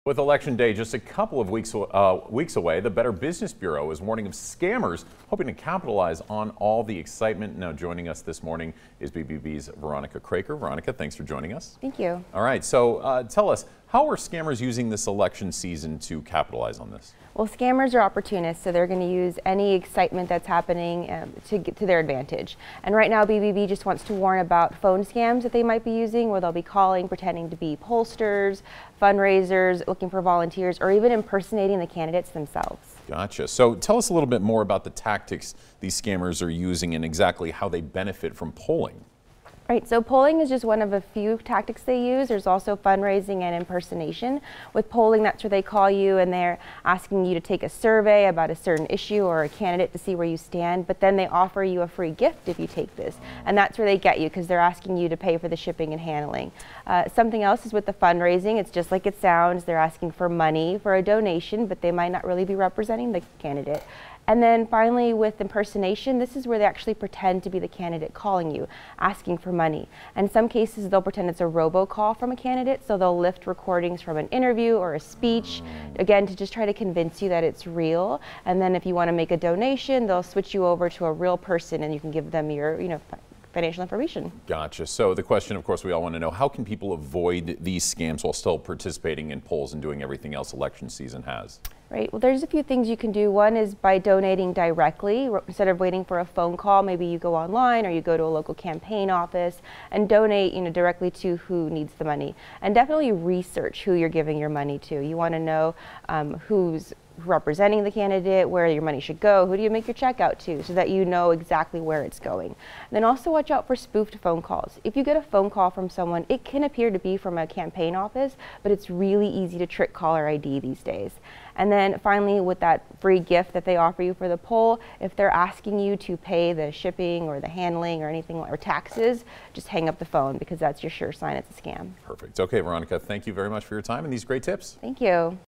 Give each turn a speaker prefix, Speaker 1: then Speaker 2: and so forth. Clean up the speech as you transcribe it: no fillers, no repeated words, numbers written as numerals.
Speaker 1: With Election Day just a couple of weeks away, the Better Business Bureau is warning of scammers hoping to capitalize on all the excitement. Now joining us this morning is BBB's Veronica Craker. Veronica, thanks for joining us.
Speaker 2: Thank you.
Speaker 1: All right, so tell us, how are scammers using this election season to capitalize on this?
Speaker 2: Well, scammers are opportunists, so they're going to use any excitement that's happening to get to their advantage. And right now, BBB just wants to warn about phone scams that they might be using, where they'll be calling, pretending to be pollsters, fundraisers, looking for volunteers, or even impersonating the candidates themselves.
Speaker 1: Gotcha. So tell us a little bit more about the tactics these scammers are using and exactly how they benefit from polling.
Speaker 2: Right, so polling is just one of a few tactics they use. There's also fundraising and impersonation. With polling, that's where they call you and they're asking you to take a survey about a certain issue or a candidate to see where you stand, but then they offer you a free gift if you take this. And that's where they get you, because they're asking you to pay for the shipping and handling. Something else is with the fundraising. It's just like it sounds. They're asking for money for a donation, but they might not really be representing the candidate. And then finally, with impersonation, this is where they actually pretend to be the candidate calling you, asking for money. And in some cases, they'll pretend it's a robocall from a candidate, so they'll lift recordings from an interview or a speech, again, to just try to convince you that it's real. And then if you want to make a donation, they'll switch you over to a real person and you can give them your, financial information.
Speaker 1: Gotcha. So the question, of course, we all want to know, how can people avoid these scams while still participating in polls and doing everything else election season has?
Speaker 2: Right. Well, there's a few things you can do. One is by donating directly. Instead of waiting for a phone call, maybe you go online or you go to a local campaign office and donate, directly to who needs the money. And definitely research who you're giving your money to. You want to know who's representing the candidate, where your money should go, who do you make your check out to, so that you know exactly where it's going. And then also watch out for spoofed phone calls. If you get a phone call from someone, it can appear to be from a campaign office, but it's really easy to trick caller ID these days. And then finally, with that free gift that they offer you for the poll, if they're asking you to pay the shipping or the handling or anything, or taxes, just hang up the phone, because that's your sure sign it's a scam.
Speaker 1: Perfect. Okay, Veronica, thank you very much for your time and these great tips.
Speaker 2: Thank you.